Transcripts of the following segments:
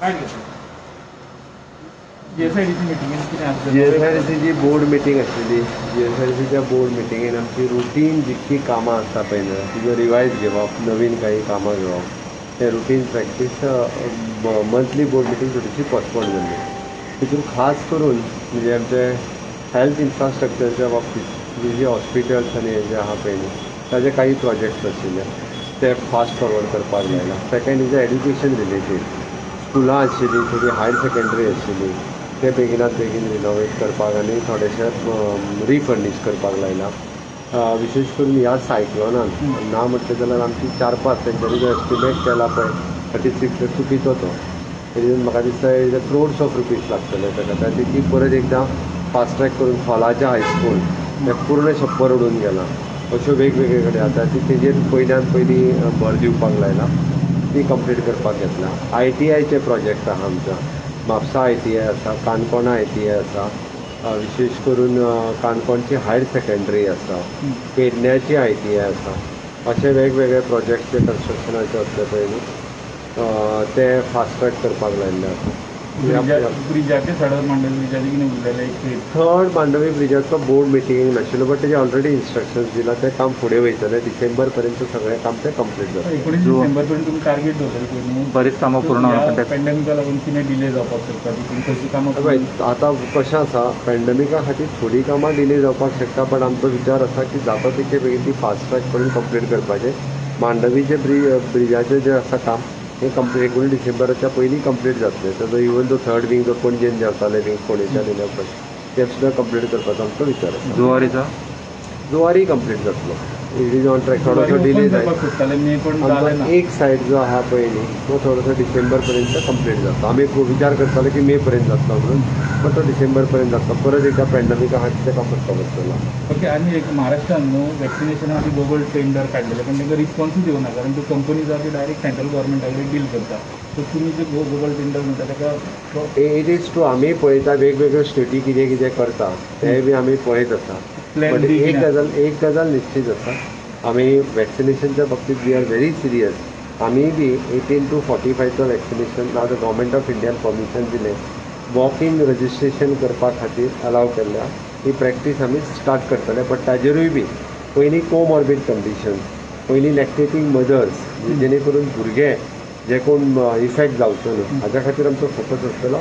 GSIDCची board meeting आशिल्ली. GSIDCच्या board मिटिंगेन आमची routine जितकी कामां आसता पळय न्हय तिजो रिवायज घेवप, नवीन काही कामां घेवप, ते routine practice monthly board meeting थोडीशी पोस्टपोन जाल्ली. तितून खास करून म्हणजे आमचे हेल्थ इन्फ्रास्ट्रक्चरच्या बाबतींत जे हॉस्पिटल्स आनी हे जे आहा पळय न्ही ताजे काही प्रोजेक्ट्स आशिल्ले ते फास्ट फॉरवर्ड करपाक लायला. Second is education related. स्कुलां आशिल्लीं, थोडी हायर सेकंडरी आशिल्ली, ते बेगिनात बेगीन रिनोवेट करपाक आनी थोडेशे रिफर्नीश करपाक लायला. विशेश करून ह्या सायक्लोनान ना म्हटलें जाल्यार आमची 4-5 तेंच्यांनी जो एस्टिमेट केला पळय 36 चुकीचो तो. तेजेर म्हाका दिसता crores of rupees लागतले ताका. ती परत एकदां फास्ट ट्रॅक करून खोलाच्या हायस्कूल ते पूर्ण छप्पर उडून गेलां. अश्यो वेगवेगळे कडेन आतां तेजेर पयल्यान पयली भर दिवपाक लायला. ती कंप्लीट करपाक घेतला. ITIचे प्रोजेक्ट आहा आमच्या. म्हापसा ITI आसा, काणकोणा ITI आसा, विशेष करून काणकोणची हायर सेकंडरी आसा, पेडण्याची ITI आसा. अशे वेगवेगळे प्रोजेक्ट जे कन्स्ट्रक्शनाचे आसले पळय न्ही ते फास्ट ट्रॅक करपाक लायिल्ले आसा. ब्रिजाचे थर्ड मांडवी ब्रिजाचो बोर्ड मिटींग नाशिल्लो, बट तेजे ऑलरेडी इन्स्ट्रक्शन्स दिला. ते काम फुडें वयतलें. डिसेंबर पर्यंत सगळें काम ते कंप्लीट जाता. 19 डिसेंबर पर्यंत तुम्ही टार्गेट दवरलें. बरीच कामां पूर्ण पॅन्डेमिका लागून कितें डिले जावपाक शकता खंयची कामां. आतां कशें आसा, पॅन्डेमिका खातीर थोडीं कामां डिले जावपाक शकता, बट आमचो विचार आसा की जाता तितके बेगीन ती फास्ट ट्रॅक करून कंप्लीट करपाचें. मांडवीचे ब्रिजाचें जें आसा काम हे 19 डिसेंबराच्या पयलीं कंप्लीट जातलें. ताजो इवन जो थर्ड विंग जो पणजेन जेवताले विंग फोंडेच्यान येयल्या पळय ते सुद्दां कंप्लीट करपाचो आमचो विचार आसा. जुवारी कंप्लीट जातलो. It is on track. थोडोसो डिले जाता. एक सायड जो आहा पळय न्ही तो थोडोसो डिसेंबर पर्यंत कंप्लीट जाता. आमी विचार करताले की मे पर्यंत जातलो म्हणून, पण तो डिसेंबर पर्यंत जातलो. परत एकदा पॅन्डेमिका आहा ते काम करचो पडटलो. ओके. आनी एक महाराष्ट्रान न्हू वॅक्सिनेशना खातीर ग्लोबल टेंडर काडलेले, पण तांकां रिस्पॉन्सूच येवना. कारण त्यो कंपनीज आहा त्यो डायरेक्ट सेंट्रल गव्हर्मेंटा कडेन डील करता. सो तुमी जे ग्लोबल टेंडर म्हणटा ताका इट इज ट्रू. आमी पळयता वेगवेगळ्यो स्टेटी कितें कितें करता तें बी आमी पळयत आसा. बट एक गजाल निश्चित आसा, आमी वॅक्सिनेशनच्या बाबतींत वी आर व्हेरी सिरियस. आमी बी 18 to 45 वॅक्सिनेशन नाव द गव्हर्मेंट ऑफ इंडियान परमिशन दिलें. वॉक इन रजिस्ट्रेशन करपा खातीर अलाव केल्या. ही प्रॅक्टीस आमी स्टार्ट करतले. बट ताजेरूय बी पयलीं कोमॉर्बीड कंडिशन, पयलीं लॅक्टेटींग मदर्स जेणे करून भुरगे जे कोण इफेक्ट जावचो न्हू हाज्या खातीर आमचो फोकस आसतलो.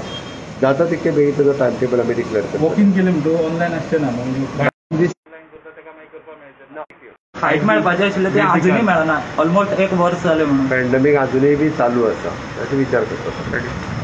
जाता तितके बेगीन ताजो टायम टेबल आमी डिक्लेअर करतले. वॉक इन केलें म्हणटो ऑनलायन आसचें ना. फायट मेळपाचें आशिल्लें तें आजुनूय मेळना. ऑलमोस्ट 1 वर्स जालें म्हणून. पॅन्डेमीक आजुनूय बी चालू आसा. अशें विचार करता.